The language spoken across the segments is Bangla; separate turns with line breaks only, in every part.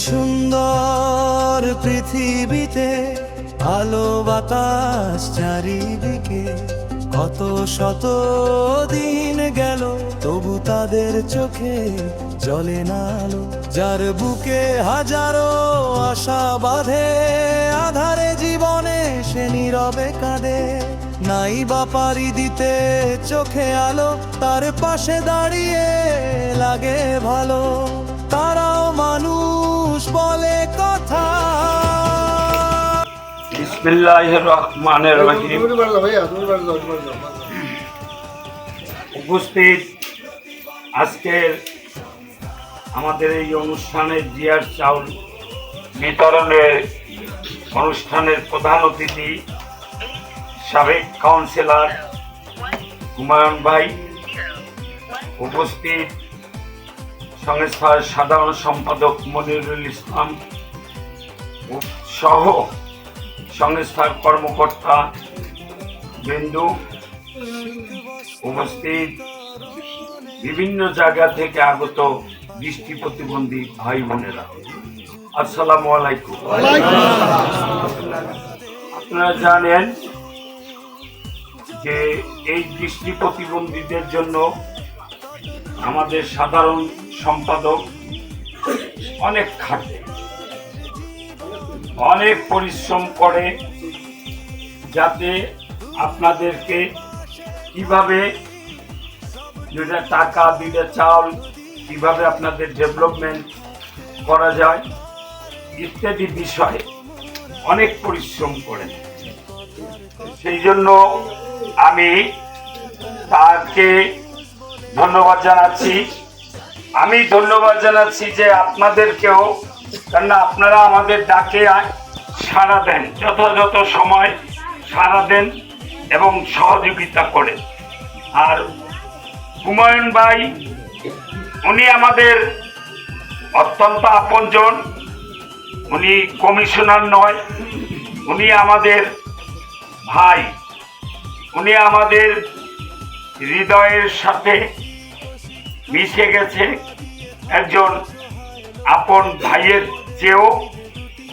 সুন্দর পৃথিবীতে আলো বাতাস চারিদিকে, কত শত দিন গেল তবু তাদের চোখে জ্বলে না আলো। যার বুকে হাজারো আশা বাঁধে, আধারে জীবনে সে নীরবে কাঁদে, নাই বা পারি দিতে চোখে আলো, তার পাশে দাঁড়িয়ে লাগে ভালো। তারাও মানুষ বলে কথা।
বিসমিল্লাহির রহমানির রহিম। উপস্থিত আজকের আমাদের এই অনুষ্ঠানে জিয়ার চাউল বিতরণের অনুষ্ঠানের প্রধান অতিথি সাবেক কাউন্সিলর হুমায়ুন ভাই, উপস্থিত সংস্থার সাধারণ সম্পাদক মনিরুল ইসলাম সহ সংস্থার কর্মকর্তা বৃন্দু, উপস্থিত বিভিন্ন জায়গা থেকে আগত দৃষ্টি প্রতিবন্ধী ভাই বোনেরা, আসসালামু আলাইকুম। আপনারা জানেন যে এই দৃষ্টি প্রতিবন্ধীদের জন্য আমাদের সাধারণ সম্পাদক অনেক খাটে, অনেক পরিশ্রম করে, যাতে আপনাদেরকে কিভাবে দুইটা টাকা দুইটা চাউল কিভাবে আপনাদের ডেভেলপমেন্ট করা যায় ইত্যাদি বিষয়ে অনেক পরিশ্রম করেন। সেই জন্য আমি তাকে ধন্যবাদ জানাচ্ছি। আমি ধন্যবাদ জানাচ্ছি যে আপনাদেরকেও, কেননা আপনারা আমাদের ডাকে সাড়া দেন, যথাযথ সময় সাড়া দেন এবং সহযোগিতা করেন। আর হুমায়ুন ভাই উনি আমাদের অত্যন্ত আপনজন, উনি কমিশনার নয়, উনি আমাদের ভাই, উনি আমাদের হৃদয়ের সাথে মিশে গেছে। একজন আপন ভাইয়ের চেয়েও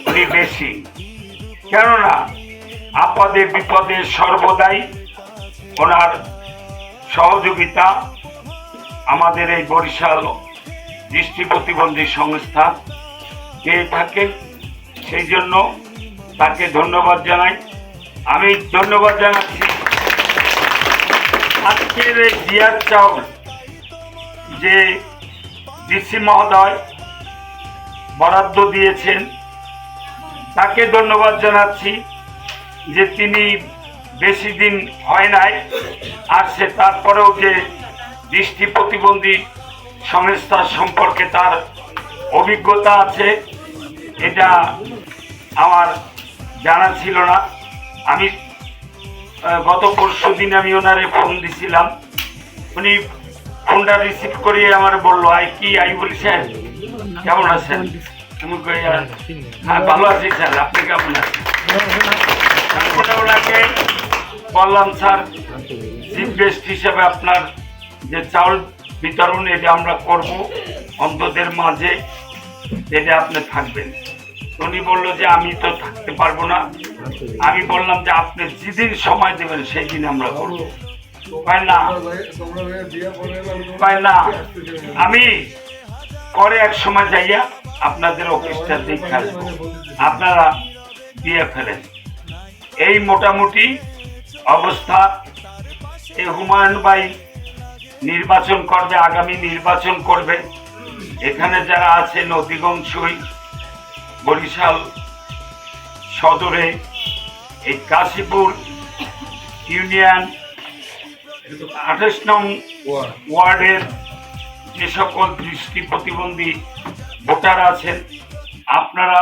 উনি বেশি, কেননা আপদে বিপদে সর্বদাই ওনার সহযোগিতা আমাদের এই বরিশাল দৃষ্টি প্রতিবন্ধী সংস্থা পেয়ে থাকে। সেই জন্য তাকে ধন্যবাদ জানাই। আমি ধন্যবাদ জানাচ্ছি আজকের এই জিয়ার চাউল যে ডিসি মহোদয় বরাদ্দ দিয়েছেন, তাকে ধন্যবাদ জানাচ্ছি যে তিনি বেশি দিন হয় নাই আসছে, তারপরেও যে দৃষ্টি প্রতিবন্ধী সংস্থা সম্পর্কে তার অভিজ্ঞতা আছে এটা আমার জানা ছিল না। আমি গত পরশুদিন আমি ওনারে ফোন দিছিলাম, উনি ফোনটা রিসিভ করিয়ে আমার বললো আই বলছেন কেমন আছেন, আমি কই হ্যাঁ ভালো আছি স্যার, আপনি কেমন আছেন। ওনাকে বললাম স্যার চিফ গেস্ট হিসেবে আপনার যে চাউল বিতরণ এটা আমরা করব অন্ধদের মাঝে, এটা আপনি থাকবেন। উনি বললো যে আমি তো থাকতে পারবো না। আমি বললাম যে আপনি যেদিন সময় দেবেন সেই দিন আমরা করবো। না আমি পরে এক সময় যাইয়া আপনাদের অফিসটা দেখে আসবো, আপনারা দিয়ে ফেলেন। এই মোটামুটি অবস্থা। এই হুমায়ুন ভাই নির্বাচন করবে, আগামী নির্বাচন করবে। এখানে যারা আছেন অধিকাংশই বরিশাল সদরে এই কাশীপুর ইউনিয়ন 28 নং ওয়ার্ডের যে সকল দৃষ্টি প্রতিবন্ধী ভোটার আছেন, আপনারা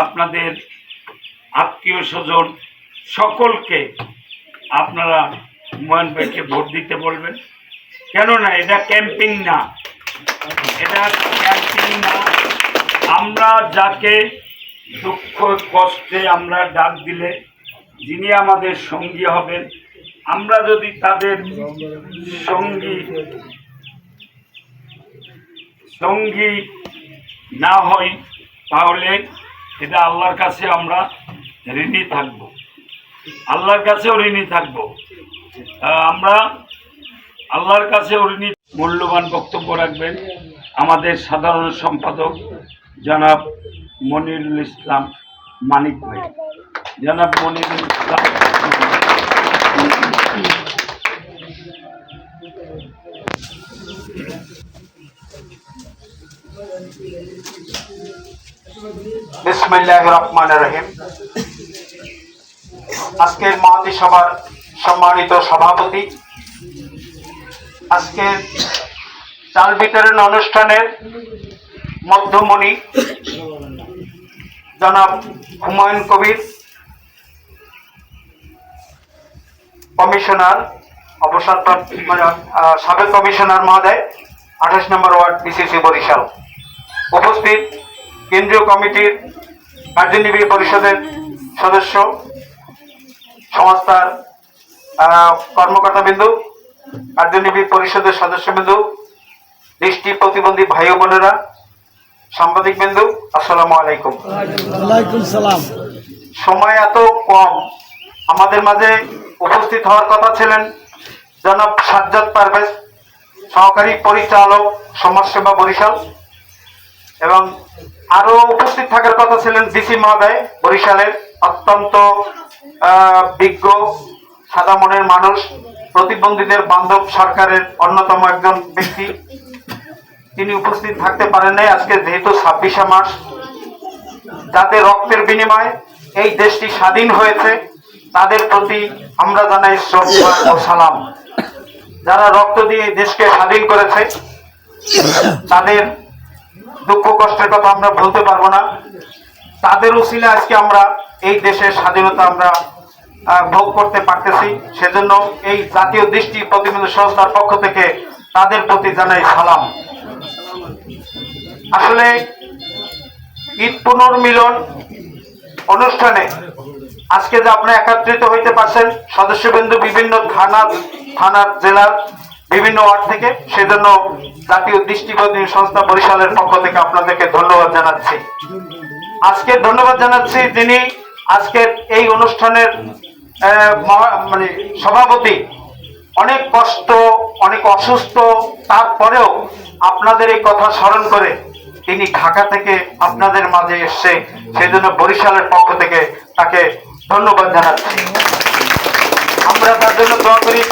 আপনাদের আত্মীয় স্বজন সকলকে আপনারা হুমায়ুন ভাইকে ভোট দিতে বলবেন। কেননা এটা ক্যাম্পিং না, এটা ক্যাম্পিং না। আমরা যাকে দুঃখ কষ্টে আমরা ডাক দিলে যিনি আমাদের সঙ্গী হবেন, আমরা যদি তাদের সঙ্গী না হই তাহলে এটা আল্লাহর কাছে আমরা ঋণী থাকব, আল্লাহর কাছেও ঋণী থাকব। আমরা আল্লাহর কাছেও ঋণী। মূল্যবান বক্তব্য রাখবেন আমাদের সাধারণ সম্পাদক জনাব মনিরুল ইসলাম মানিক ভাই। জনাব মনিরুল ইসলাম।
বিসমিল্লাহির রহমানির রহিম। আজকের মহাতি সভার সম্মানিত সভাপতি, আজকের চাল বিতরণ অনুষ্ঠানের মধ্যমণি জনাব হুমায়ুন কবির কমিশনার, অবসরপ্রাপ্ত সাবেক কমিশনার মহোদয়, 28 নম্বর ওয়ার্ড বিসিসি বরিশাল। উপস্থিত কেন্দ্রীয় কমিটির কার্যনির্বাহী পরিষদের সদস্য, সংস্থার কর্মকর্তাবৃন্দ, কার্যনির্বাহী পরিষদের সদস্যবৃন্দ, দৃষ্টি প্রতিবন্ধী ভাই ও বোনেরা, সাংবাদিক বিন্দু, আসসালামু আলাইকুম।
ওয়ালাইকুম সালাম।
সময় এত কম, আমাদের মাঝে উপস্থিত হওয়ার কথা ছিলেন জনাব সাজ্জাদ পারভেজ, সহকারী পরিচালক সমাজসেবা বরিশাল, এবং আরো উপস্থিত থাকার কথা ছিলেন ডিসি মহোদয় বরিশালের, অত্যন্ত বিজ্ঞ, সাদা মনের মানুষ, প্রতিবন্ধীদের বান্ধব সরকারের অন্যতম একজন ব্যক্তি। তিনি উপস্থিত থাকতে পারেন নাই আজকে, যেহেতু 26শে মার্চ, যাদের রক্তের বিনিময়ে এই দেশটি স্বাধীন হয়েছে, তাদের প্রতি আমরা জানাই শ্রদ্ধা ও সালাম। যারা রক্ত দিয়ে এই দেশকে স্বাধীন করেছে, তাদের দুঃখ কষ্টের কথা আমরা বলতে পারবো না। তাদের উসিলে আজকে আমরা এই দেশের স্বাধীনতা আমরা ভোগ করতে পারতেছি। সেজন্য এই জাতীয় দৃষ্টি প্রতিবন্ধী সংস্থার পক্ষ থেকে তাদের প্রতি জানাই সালাম। আসলে ঈদ পুনর্মিলন অনুষ্ঠানে আজকে যে আপনারা একত্রিত হইতে পারছেন, সদস্যবৃন্দ বিভিন্ন থানার জেলার বিভিন্ন ওয়ার্ড থেকে, সেজন্য জাতীয় দৃষ্টি প্রতিবন্ধী সংস্থা বরিশালের পক্ষ থেকে আপনাদেরকে ধন্যবাদ জানাচ্ছি। আজকে ধন্যবাদ জানাচ্ছি যিনি আজকের এই অনুষ্ঠানের সভাপতি, অনেক কষ্ট, অনেক অসুস্থ, তারপরেও আপনাদের এই কথা স্মরণ করে তিনি ঢাকা থেকে আপনাদের মাঝে এসছে, সেজন্য বরিশালের পক্ষ থেকে তাকে ধন্যবাদ জানাচ্ছি। আমরা তার জন্য দোয়া করি,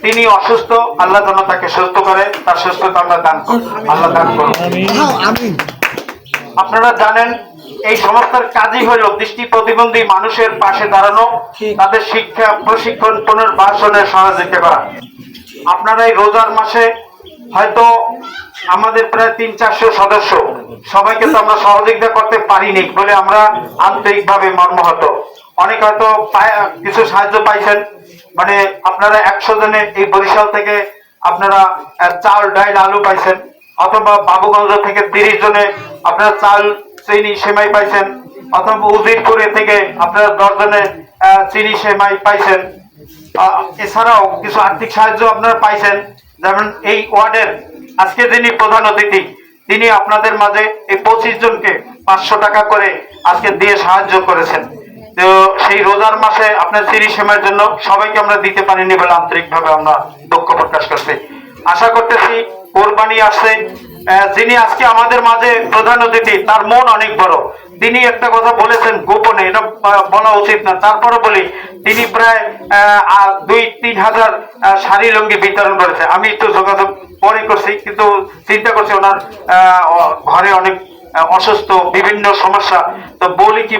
তিনি অসুস্থ, আল্লাহ যেন তাকে সুস্থ করে, তার সুস্থতা আমরা দান করি, আল্লাহ দান করুন। আপনারা জানেন এই সংস্থার কাজই হলো দৃষ্টি প্রতিবন্ধী মানুষের পাশে দাঁড়ানো, তাদের শিক্ষা, প্রশিক্ষণ, পুনর্বাসনের সহযোগিতা করা। আপনারা এই রোজার মাসে হয়তো আমাদের প্রায় 300-400 সদস্য, সবাইকে তো আমরা সহযোগিতা করতে পারিনি বলে আমরা আন্তরিকভাবে মর্মাহত। অনেক হয়তো কিছু সাহায্য পাইছেন, আপনারা 100 জনে এই বরিশাল থেকে আপনারা চাল, ডাল, আলু পাইছেন, অথবা বাবুগঞ্জ থেকে 30 জনে আপনারা চাল, চিনি, সেমাই পাইছেন, অথবা উজিরপুরে থেকে আপনারা 10 জনে চিনি, সেমাই পাইছেন। এছাড়াও কিছু আর্থিক সাহায্য আপনারা পাইছেন, যেমন এই ওয়ার্ডের আজকে যিনি প্রধান অতিথি, তিনি আপনাদের মাঝে এই 25 জনকে 500 টাকা করে আজকে দিয়ে সাহায্য করেছেন। তো সেই রোজার মাসে আপনার চিনি, সেমাইয়ের জন্য সবাইকে আমরা দিতে পারিনি বলে আন্তরিকভাবে আমরা দুঃখ প্রকাশ করছি। আশা করতেছি কোরবানি আসছে, যিনি আজকে আমাদের মাঝে প্রধান অতিথি, তার মন অনেক বড়। তিনি একটা কথা বলেছেন গোপনে, এটা বলা উচিত না, তারপরে বলি, তিনি প্রায় 2-3 হাজার শাড়ি লুঙ্গি বিতরণ করেছে। আমি একটু যোগাযোগ পরে করছি, কিন্তু চিন্তা করছি ওনার ঘরে অনেক অসুস্থ, বিভিন্ন সমস্যা, তো বলি কি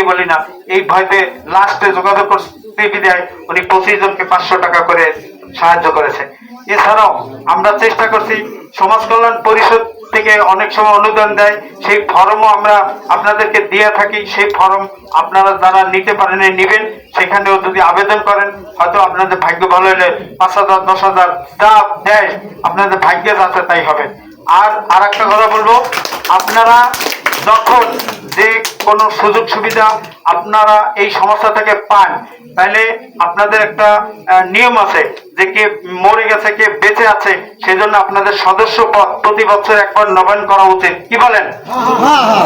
বলি না এই ভয়তে লাস্টে যোগাযোগ করতে বিদায় উনি 25 জনকে 500 টাকা করে সাহায্য করেছে। এছাড়াও আমরা চেষ্টা করছি, সমাজ কল্যাণ পরিষদ থেকে অনেক সময় অনুদান দেয়, সেই ফর্মও আমরা আপনাদেরকে দিয়ে থাকি। সেই ফর্ম আপনারা যারা নিতে পারেন নিবেন, সেখানেও যদি আবেদন করেন, হয়তো আপনাদের ভাগ্য ভালো হলে 5,000, 10,000 যা দেয় আপনাদের ভাগ্যে যাতে তাই হবে। আর একটা কথা বলবো, আপনারা যখন যে কোনো সুযোগ সুবিধা আপনারা এই সংস্থা থেকে পান, তাহলে আপনাদের একটা নিয়ম আছে যে কে মরে গেছে কে বেঁচে আছে, সেই জন্য আপনাদের সদস্য পদ প্রতি বছর একবার নবায়ন করা উচিত, কি বলেন?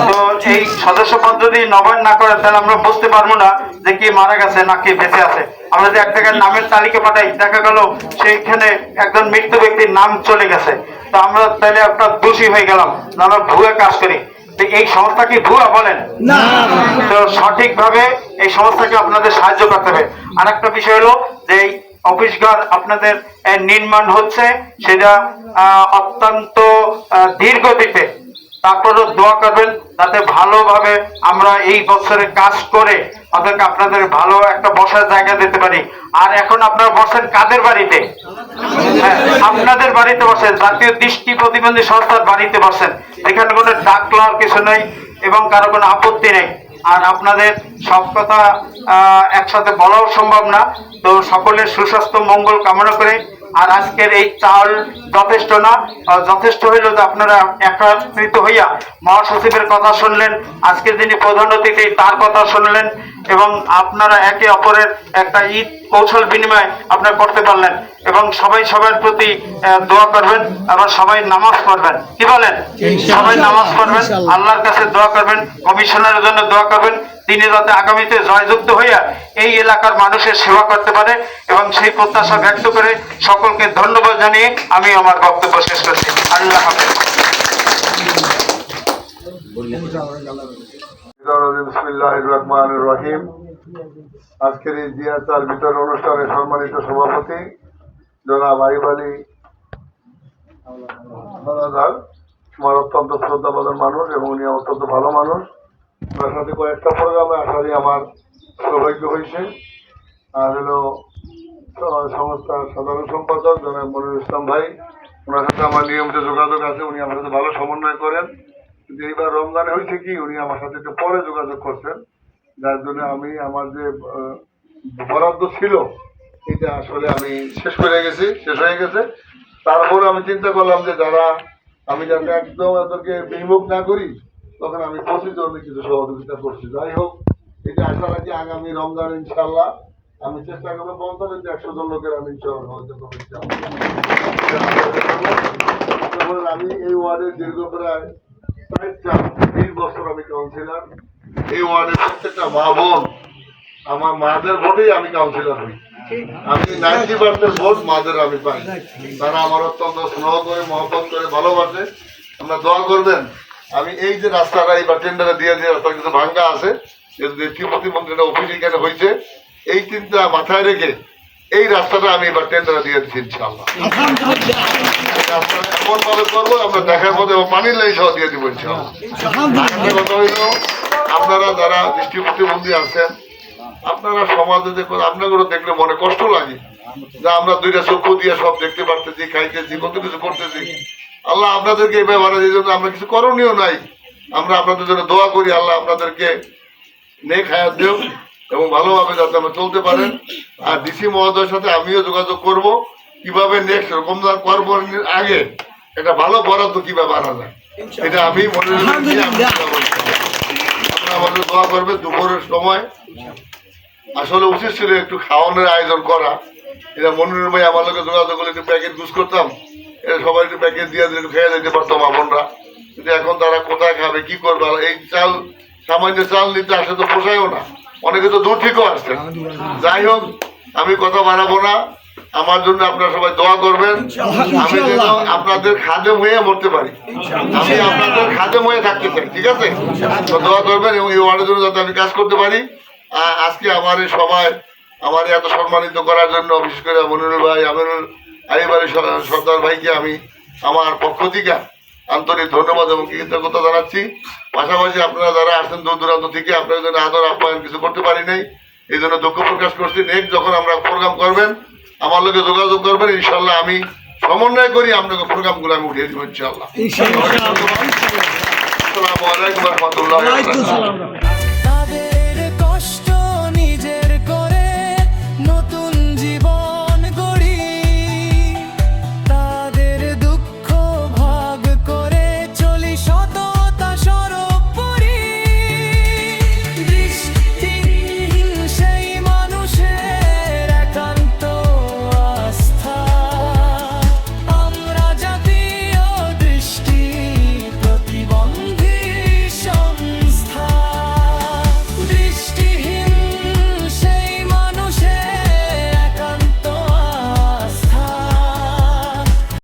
তো এই সদস্য পদ যদি নবায়ন না করেন তাহলে আমরা বুঝতে পারবো না যে কি মারা গেছে না কি বেঁচে আছে। আমরা যদি এক জায়গায় নামের তালিকা পাঠাই, দেখা গেল সেইখানে একজন মৃত্যু ব্যক্তির নাম চলে গেছে, তো আমরা তাহলে একটা দোষী হয়ে গেলাম, আমরা ভুয়া কাজ করি। এই সংস্থা কি ভুয়া বলেন? তো সঠিকভাবে এই সংস্থাকে আপনাদের সাহায্য করতে হবে। আর একটা বিষয় হলো যে এই অফিস ঘর আপনাদের নির্মাণ হচ্ছে, সেটা অত্যন্ত ধীর গতিতে, তারপরেও দোয়া করবেন যাতে ভালোভাবে আমরা এই বছরে কাজ করে আপনাদের ভালো একটা বসার জায়গা দিতে পারি। আর এখন আপনারা বসেন কাদের বাড়িতে? আপনাদের বাড়িতে বসেন, জাতীয় দৃষ্টি প্রতিবন্ধী সংস্থার বাড়িতে বসেন, এখানে কোনো ডাক লওয়ার কিছু নেই এবং কারো কোনো আপত্তি নেই। আর আপনাদের সব কথা একসাথে বলাও সম্ভব না, তো সকলের সুস্বাস্থ্য মঙ্গল কামনা করে। আর আজকের এই চাল যথেষ্ট না, যথেষ্ট হইল যে আপনারা একত্রিত হইয়া মহাসচিবের কথা শুনলেন, আজকের যিনি প্রধান অতিথি তার কথা শুনলেন, এবং আপনারা একে অপরের একটা ঈদ কৌশল বিনিময় আপনারা করতে পারলেন, এবং সবাই সবার প্রতি দোয়া করবেন, আবার সবাই নামাজ পড়বেন, কি বলেন? সবাই নামাজ পড়বেন, আল্লাহর কাছে দোয়া করবেন, কমিশনারের জন্য দোয়া করবেন, তিনি যাতে আগামীতে জয়যুক্ত হইয়া এই এলাকার মানুষের সেবা করতে পারে, এবং সেই প্রত্যাশা ব্যক্ত করে সকলকে ধন্যবাদ জানিয়ে আমি আমার বক্তব্য শেষ করছি। আল্লাহ হাফেজ।
বিসমিল্লাহির রহমানির রহিম। আজকের এই জিয়া চাল বিতরণ অনুষ্ঠানের সম্মানিত সভাপতি জনাব আইব আলী আমার অত্যন্ত শ্রদ্ধাবাদন মানুষ এবং উনি অত্যন্ত ভালো মানুষ। ওনার সাথে কয়েকটা প্রোগ্রামে আসারই আমার সৌভাগ্য হয়েছে। আর হলো সংস্থার সাধারণ সম্পাদক জনাব মনিরুল ইসলাম ভাই, ওনার সাথে আমার নিয়মিত যোগাযোগ আছে, উনি আমার সাথে ভালো সমন্বয় করেন। কিন্তু এইবার রমজানে হয়েছে কি, উনি আমার সাথে একটু পরে যোগাযোগ করছেন, যার জন্য আমি আমার যে বরাদ্দ ছিল এটা আসলে আমি শেষ হয়ে গেছে। তারপরে আমি চিন্তা করলাম যে যারা আমি যাতে একদম এদেরকে বিমুখ না করি, তখন আমি প্রতিজনে কিছু সহযোগিতা করছি। যাই হোক, এটা আশা রাখি আগামী রমজান ইনশাল্লাহ আমি চেষ্টা করবো 50-100 জন লোকের আমি আমি এই ওয়ার্ডের দীর্ঘ প্রায় 20 বছর আমি কাউন্সিলর। এই ওয়ার্ডের প্রত্যেকটা মা বোন আমার মাদের ভোটেই আমি কাউন্সিলর হই। আমি 90% ভোট মাদের আমি পাই। তারা আমার অত্যন্ত স্নেহ করে, মহব্বত করে, ভালোবাসে। আমরা দোয়া করবেন আমি এই যে রাস্তাটা এইবার টেন্ডারে দিয়ে রাস্তা কিন্তু ভাঙ্গা আছে, প্রতিমন্ত্রীটা অফিস এখানে হয়েছে, এই চিন্তা মাথায় রেখে এই রাস্তাটা আমি এবার টেন্ডারে দিয়ে দিচ্ছি ইনশাআল্লাহ। এমন ভাবে করবো আমরা দেখার মধ্যে পানির লাইন সহ দিয়ে দিব ইনশাআল্লাহ। কথা হইল আপনারা যারা দৃষ্টি প্রতিবন্ধী আছেন, আপনারা সমাজে দেখুন, আপনাদেরও দেখলে মনে কষ্ট লাগে যে আমরা দুইটা চক্ষু দিয়ে সব দেখতে পারতেছি, খাইতেছি, কত কিছু করতেছি। আল্লাহ আপনাদেরকে এই ব্যাপারে যে জন্য আমরা কিছু করণীয় নাই, আমরা আপনাদের জন্য দোয়া করি আল্লাহ আপনাদেরকে নেক হায়াত দেও এবং ভালোভাবে যাতে আমরা চলতে পারেন। আর ডিসি মহোদয়ের সাথে আমিও যোগাযোগ করব কিভাবে নেক্সট রমজান পর্বের আগে একটা ভালো বরাদ্দ কিভাবে আনা যায়, এটা আমি মনে আপনারা আমাদের দোয়া করবে। দুপুরের সময় আসলে উচিত ছিল একটু খাওয়ানোর আয়োজন করা, এটা মনিরুল ভাই আমার লোকের যোগাযোগ করলে একটু প্যাকেট ইউজ করতাম, এটা সবাই একটু প্যাকেট দিয়ে দিলে একটু খেয়ে যেতে পারতাম আপনরা। কিন্তু এখন তারা কোথায় খাবে, কি করবে? এই চাল, সামান্য চাল নিতে আসে তো পোষায়ও না, অনেকে তো দূর থেকেও আসছেন। যাই হোক, আমি কথা বাড়াবো না, আমার জন্য আপনারা সবাই দোয়া করবেন, আমি যেন আপনাদের খাদেম হয়ে মরতে পারি, আমি আপনাদের খাদেম হয়ে থাকতে চাই, ঠিক আছে? তো দোয়া করবেন এবং এই ওয়ার্ডের জন্য যাতে আমি কাজ করতে পারি। আজকে আমার এই সবাই আমার এত সম্মানিত করার জন্য বিশেষ করে মনিরুল ভাই, আমিনুল আইব আলী সর্দার ভাইকে আমি আমার পক্ষ থেকে আন্তরিক ধন্যবাদ এবং কৃতজ্ঞতা জানাচ্ছি। পাশাপাশি আপনারা যারা আসছেন দূর দূরান্ত থেকে, আপনাদের জন্য আদর আপ্যায়ন কিছু করতে পারি নাই, এই জন্য দুঃখ প্রকাশ করছি। নেক্সট যখন আমরা প্রোগ্রাম করবেন আমার লোকে যোগাযোগ করবেন, ইনশাল্লাহ আমি সমন্বয় করি আপনাকে প্রোগ্রামগুলো আমি উঠিয়ে দিব ইনশাল্লাহ। আসসালামু আলাইকুম ওয়া রাহমাতুল্লাহি ওয়া বারাকাতুহু।